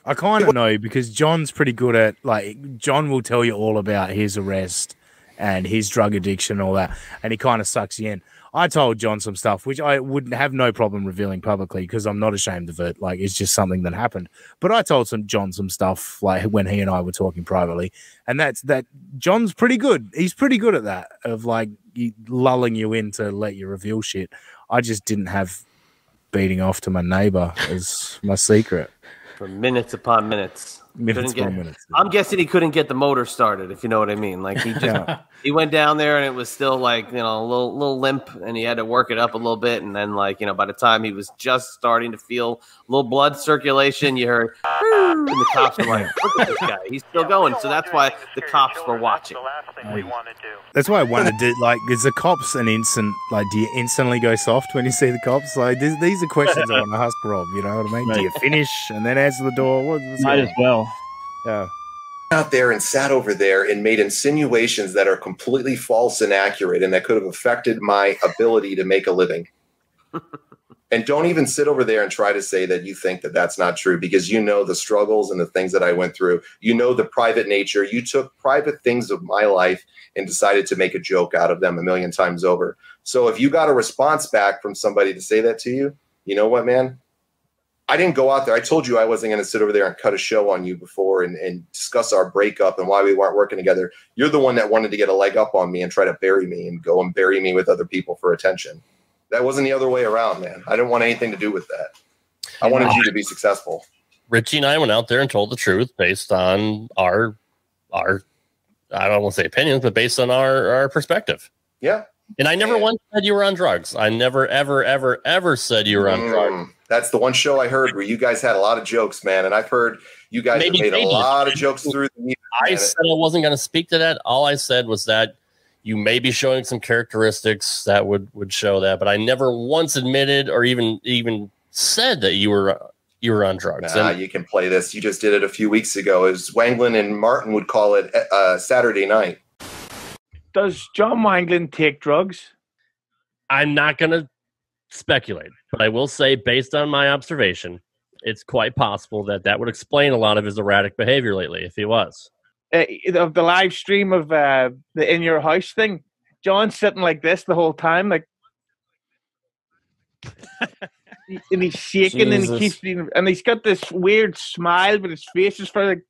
I kind of know because John's pretty good at, like, John will tell you all about his arrest and his drug addiction and all that, and he kind of sucks you in. I told John some stuff, which I wouldn't have no problem revealing publicly because I'm not ashamed of it. Like, it's just something that happened. But I told John some stuff, like, when he and I were talking privately, and that John's pretty good. He's pretty good at that, of, like, lulling you in to let you reveal shit. I just didn't have beating off to my neighbor as my secret. For minutes upon minutes. Minutes. I'm guessing he couldn't get the motor started, if you know what I mean. Like he just he went down there and it was still like, you know, a little limp, and he had to work it up a little bit. And then, like, you know, by the time he was just starting to feel a little blood circulation, you heard, and the cops were like, look at this guy, he's still going. So that's why the cops were watching. That's why I wanted to, like, is the cops an instant, like, do you instantly go soft when you see the cops? Like, these are questions I want to ask Rob, you know what I mean? Do you finish and then answer the door? Might as well. Yeah. Out there and sat over there and made insinuations that are completely false and accurate and that could have affected my ability to make a living. And don't even sit over there and try to say that you think that that's not true, because you know the struggles and the things that I went through. You know the private nature. You took private things of my life and decided to make a joke out of them a million times over. So if you got a response back from somebody to say that to you, you know what, man? I didn't go out there. I told you I wasn't going to sit over there and cut a show on you before and discuss our breakup and why we weren't working together. You're the one that wanted to get a leg up on me and try to bury me and go and bury me with other people for attention. That wasn't the other way around, man. I didn't want anything to do with that. I wanted you to be successful. Richie and I went out there and told the truth based on our I don't want to say opinions, but based on our perspective. Yeah. And I never once said you were on drugs. I never, ever, ever, ever said you were on drugs. That's the one show I heard where you guys had a lot of jokes, man. And I've heard you guys have made a lot of jokes through the years. I said I wasn't going to speak to that. All I said was that you may be showing some characteristics that would show that, but I never once admitted or even said that you were on drugs. Nah, you can play this. You just did it a few weeks ago. As Wanglin and Martin would call it, Saturday night. Does John Wanglin take drugs? I'm not going to speculate, but I will say, based on my observation, it's quite possible that would explain a lot of his erratic behavior lately, if he was. Of the live stream of the In Your House thing, John's sitting like this the whole time, like, and he's shaking. Jesus. And he keeps being, and he's got this weird smile, but his face is for like,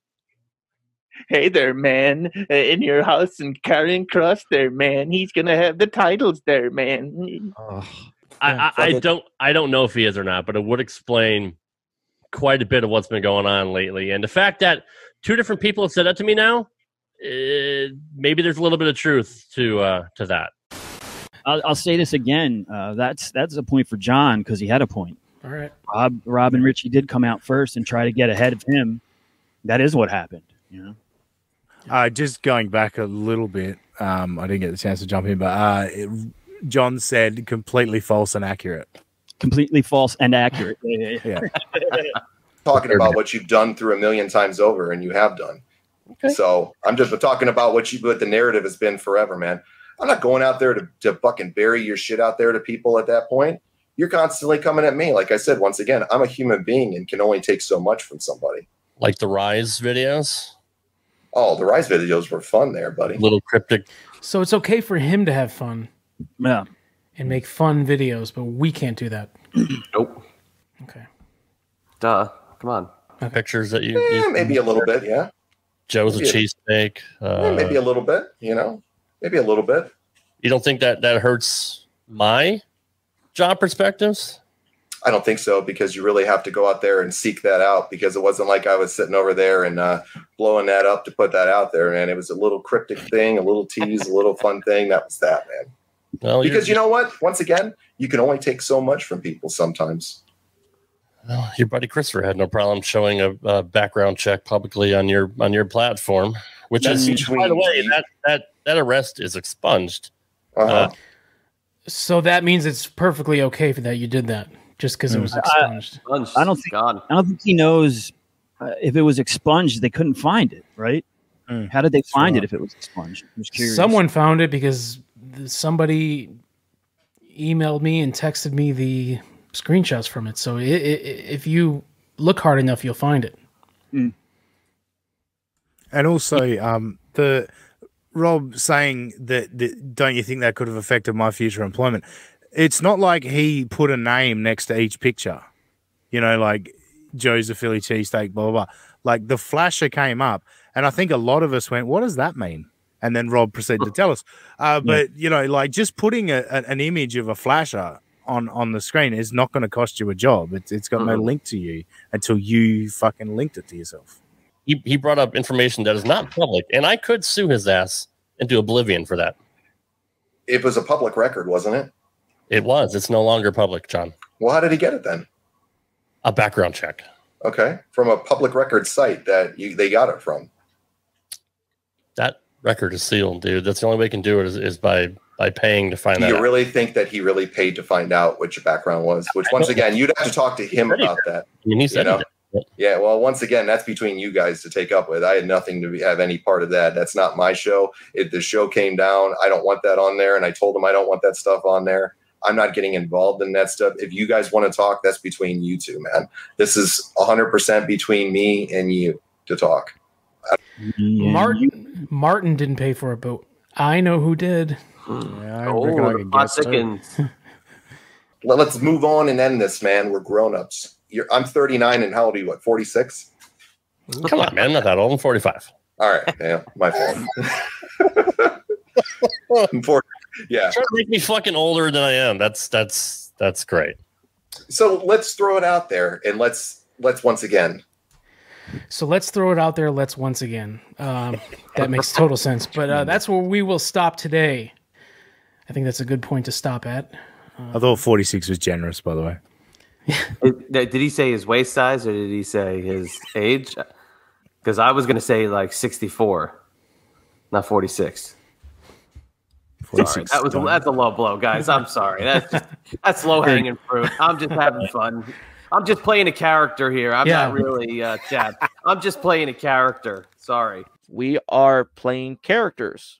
Hey there, man. In your house in Karen Cross there, man. He's going to have the titles there, man. I don't know if he is or not, but it would explain quite a bit of what's been going on lately. And the fact that two different people have said that to me now, maybe there's a little bit of truth to that. I'll say this again. That's a point for John because he had a point. All right. Rob and Richie did come out first and try to get ahead of him. That is what happened, you know. Just going back a little bit, I didn't get the chance to jump in, but John said completely false and accurate. Completely false and accurate. Yeah. Talking about what you've done through a million times over, and you have done. Okay. So I'm just talking about what the narrative has been forever, man. I'm not going out there to fucking bury your shit out there to people at that point. You're constantly coming at me. Like I said, once again, I'm a human being and can only take so much from somebody. Like the Rise videos? Oh, the Rise videos were fun there, buddy. A little cryptic. So it's okay for him to have fun. Yeah. And make fun videos, but we can't do that. Nope. Okay. Duh. Come on. Okay. Pictures that you maybe a little bit, yeah. Joe's a cheesesteak. Maybe a little bit, you know. Maybe a little bit. You don't think that hurts my job perspectives? I don't think so, because you really have to go out there and seek that out, because it wasn't like I was sitting over there and blowing that up to put that out there, man. It was a little cryptic thing, a little tease, a little fun thing. That was that, man. Well, because you know what? Once again, you can only take so much from people sometimes. Well, your buddy Christopher had no problem showing a background check publicly on your platform, which is, by the way, that arrest is expunged. So that means it's perfectly okay for that you did that, just because it was expunged. I don't think he knows if it was expunged. They couldn't find it, right? How did they find it if it was expunged? I'm just curious. Someone found it because somebody emailed me and texted me the screenshots from it. So if you look hard enough, you'll find it. And also, the Rob saying that don't you think that could have affected my future employment? It's not like he put a name next to each picture. You know, like Joe's a Philly cheesesteak, blah, blah, blah. Like the flasher came up, and I think a lot of us went, what does that mean? And then Rob proceeded to tell us. But, you know, like just putting an image of a flasher on the screen is not going to cost you a job. It's got no link to you until you fucking linked it to yourself. He brought up information that is not public, and I could sue his ass into oblivion for that. It was a public record, wasn't it? It was. It's no longer public, John. Well, how did he get it then? A background check. Okay. From a public record site that they got it from. That record is sealed, dude. That's the only way you can do it is by paying to find that out. Do you really think that he really paid to find out what your background was? Which, once again, you'd have to talk to him about that. I mean, he said he did. Yeah, well, once again, that's between you guys to take up with. I had nothing to have any part of that. That's not my show. If the show came down, I don't want that on there, and I told him I don't want that stuff on there. I'm not getting involved in that stuff. If you guys want to talk, that's between you two, man. This is 100% between me and you to talk. Martin didn't pay for it, but I know who did. Let's move on and end this, man. We're grown-ups. I'm 39, and how old are you? What, 46? Come on, man. I'm not that old. I'm 45. All right. Yeah, my fault. Yeah. Try to make me fucking older than I am. That's great. So let's throw it out there, and let's once again. So let's throw it out there. Let's once again. That makes total sense. But that's where we will stop today. I think that's a good point to stop at. I thought 46 was generous, by the way. Did he say his waist size or did he say his age? Because I was going to say like 64, not 46. 46. Sorry, that's a low blow, guys. I'm sorry. That's low hanging fruit. I'm just having fun. I'm just playing a character here. I'm not really Chad. I'm just playing a character. Sorry. We are playing characters.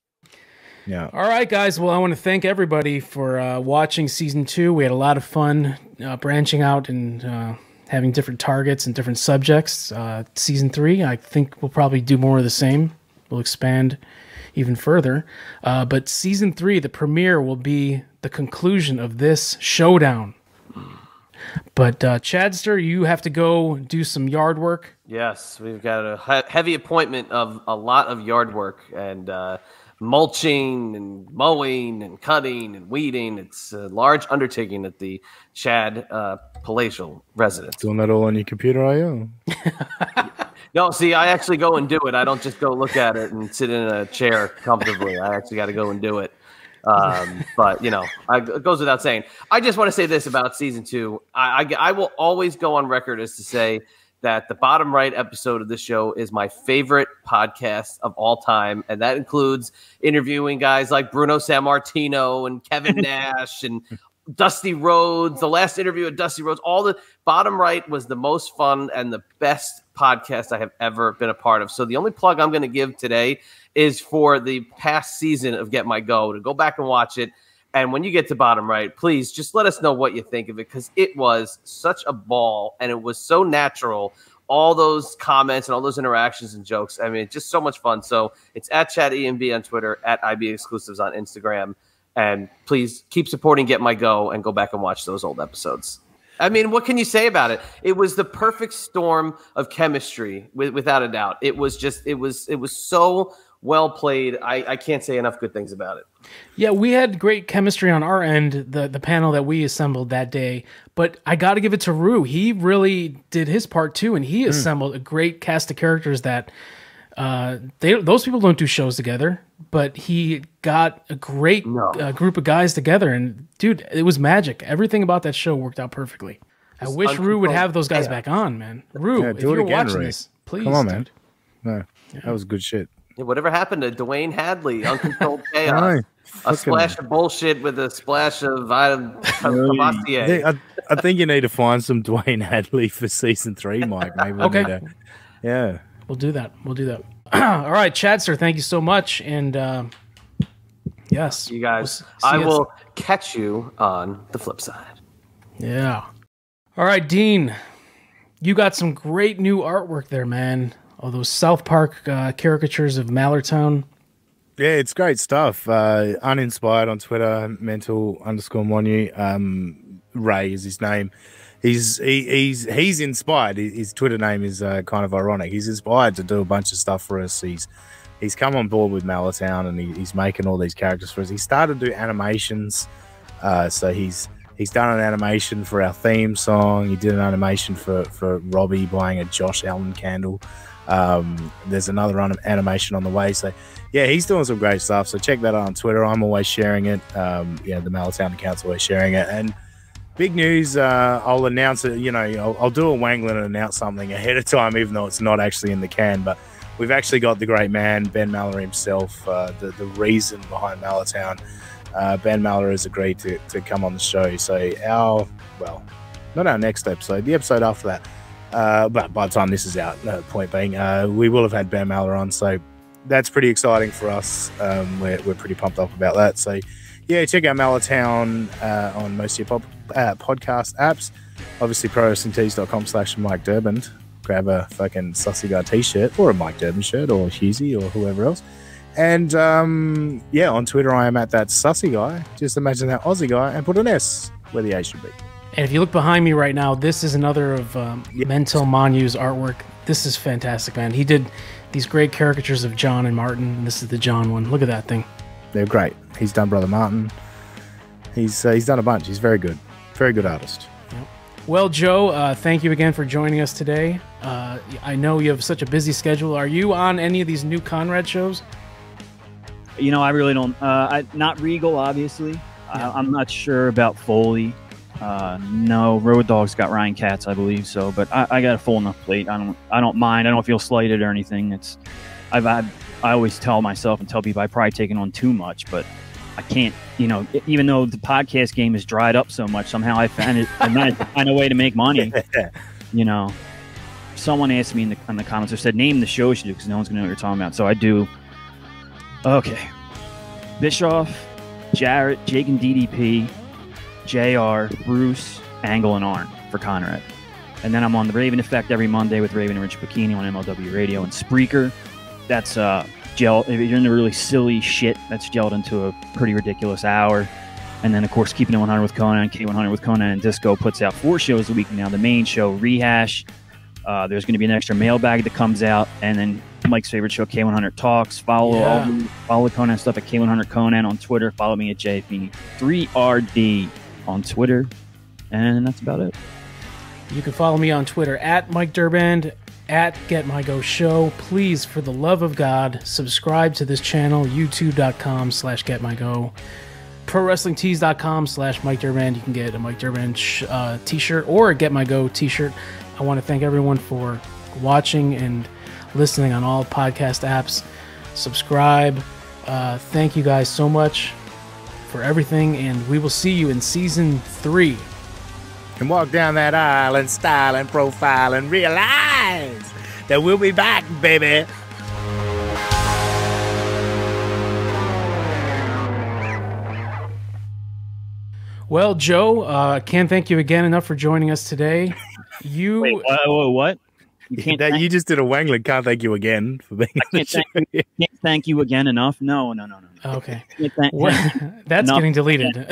Yeah. All right, guys. Well, I want to thank everybody for watching season 2. We had a lot of fun branching out and having different targets and different subjects. Season 3, I think we'll probably do more of the same. We'll expand even further. But season 3, the premiere, will be the conclusion of this showdown. But Chadster, you have to go do some yard work. Yes, we've got a heavy appointment of a lot of yard work and mulching and mowing and cutting and weeding. It's a large undertaking at the Chad palatial residence. Doing that all on your computer, are you? No, see, I actually go and do it. I don't just go look at it and sit in a chair comfortably. I actually got to go and do it. But, you know, it goes without saying. I just want to say this about season 2. I will always go on record as to say that the bottom right episode of this show is my favorite podcast of all time. And that includes interviewing guys like Bruno Sammartino and Kevin Nash and Dusty Rhodes. The last interview with Dusty Rhodes, all the bottom right was the most fun and the best podcast I have ever been a part of. So the only plug I'm going to give today is for the past season of Get My Go, to go back and watch it. And when you get to bottom right, please just let us know what you think of it, because it was such a ball and it was so natural. All those comments and all those interactions and jokes. I mean, it's just so much fun. So it's at ChatEMB on Twitter, at IB Exclusives on Instagram. And please keep supporting Get My Go and go back and watch those old episodes. I mean, what can you say about it? It was the perfect storm of chemistry, without a doubt. It was so well played. I can't say enough good things about it. Yeah, we had great chemistry on our end, the panel that we assembled that day. But I got to give it to Rue. He really did his part too, and he assembled a great cast of characters that those people don't do shows together. But he got a great group of guys together, and dude, it was magic. Everything about that show worked out perfectly. I wish Rue would have those guys back on, man. Rue, if you're watching this, please, come on, man. No, that was good shit. Yeah, whatever happened to Dwayne Hadley, Uncontrolled Chaos? A splash of bullshit with a splash of Cavassier. I think you need to find some Dwayne Hadley for season 3, Mike. Maybe okay. Yeah. We'll do that. All right, Chadster, thank you so much. And yes. You guys, I will catch you on the flip side. Yeah. All right, Dean, you got some great new artwork there, man. All those South Park caricatures of Mallertown. Yeah, it's great stuff. Uninspired on Twitter, mental_Monu. Ray is his name. He's inspired. His Twitter name is kind of ironic. He's inspired to do a bunch of stuff for us. He's come on board with Mallertown, and he's making all these characters for us. He started to do animations. So he's done an animation for our theme song. He did an animation for Robbie buying a Josh Allen candle. There's another animation on the way. So yeah, he's doing some great stuff. So check that out on Twitter. I'm always sharing it. The Mallertown account's always sharing it. And big news, I'll announce it. I'll do a Wangler and announce something ahead of time, even though it's not actually in the can. But we've actually got the great man, Ben Maller himself, the reason behind Mallertown. Ben Maller has agreed to come on the show. So not our next episode, the episode after that. But by the time this is out, point being, we will have had Ben Maller on. So that's pretty exciting for us. We're pretty pumped up about that. So yeah, check out Mallertown on most of your podcast apps. Obviously, prowrestlingtees.com/Mike Durbin. Grab a fucking Sussy Guy t-shirt or a Mike Durbin shirt or Husey or whoever else. And on Twitter, I am at that Sussy Guy. Just imagine that Aussie guy and put an S where the A should be. And if you look behind me right now, this is another of Mental Monu's artwork. This is fantastic, man. He did these great caricatures of John and Martin. And this is the John one. Look at that thing. They're great. He's done Brother Martin. He's done a bunch. He's very good. Very good artist. Yep. Well, Joe, thank you again for joining us today. I know you have such a busy schedule. Are you on any of these new Conrad shows? I really don't. Not Regal, obviously. Yeah. I'm not sure about Foley. No, Road Dogg's got Ryan Katz, I believe so. But I got a full enough plate. I don't mind. I don't feel slighted or anything. I always tell myself and tell people I probably taken on too much, but I can't. Even though the podcast game has dried up so much, somehow I find a way to make money. Someone asked me in the comments, or said, name the shows you do, because no one's gonna know what you're talking about. So I do. Okay, Bischoff, Jarrett, Jake and DDP, JR, Bruce, Angle, and Arn for Conrad. And then I'm on the Raven Effect every Monday with Raven and Rich Bikini on MLW Radio and Spreaker. That's if you're into really silly shit, that's gelled into a pretty ridiculous hour. And then, of course, Keeping It 100 with Conan, K100 with Conan and Disco puts out 4 shows a week now. The main show, Rehash. There's going to be an extra mailbag that comes out. And then Mike's favorite show, K100 Talks. Follow the Conan stuff at K100 Conan on Twitter. Follow me at JFE3RD on Twitter. And that's about it. You can follow me on Twitter at Mike Durband, at Get My Go Show. Please, for the love of God, subscribe to this channel, youtube.com/GetMyGo. ProWrestlingTees.com/Mike Durband. You can get a Mike Durband t-shirt or a Get My Go t-shirt. I want to thank everyone for watching and listening on all podcast apps. Subscribe. Thank you guys so much for everything, and we will see you in season 3. And walk down that aisle and style and profile and realize that we'll be back, baby. Well, Joe, can't thank you again enough for joining us today. You Wait, what? You just did a Wangler. Can't thank you again for being. Can't thank you again enough. No. Okay, that's getting deleted.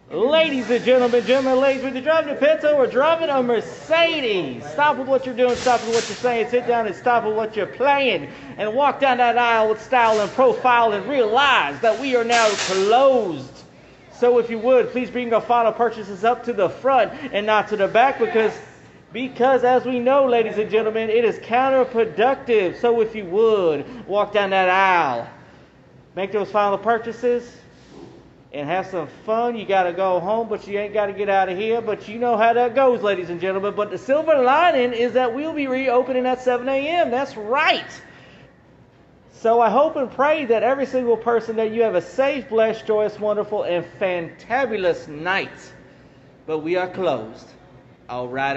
Ladies and gentlemen, ladies, when you're driving a Pinto or driving a Mercedes, stop with what you're doing, stop with what you're saying, sit down and stop with what you're playing, and walk down that aisle with style and profile and realize that we are now closed. So if you would, please bring your final purchases up to the front and not to the back because as we know, ladies and gentlemen, it is counterproductive. So if you would, walk down that aisle, make those final purchases, and have some fun. You got to go home, but you ain't got to get out of here. But you know how that goes, ladies and gentlemen. But the silver lining is that we'll be reopening at 7 a.m. That's right. So I hope and pray that every single person that you have a safe, blessed, joyous, wonderful, and fantabulous night. But we are closed. All right.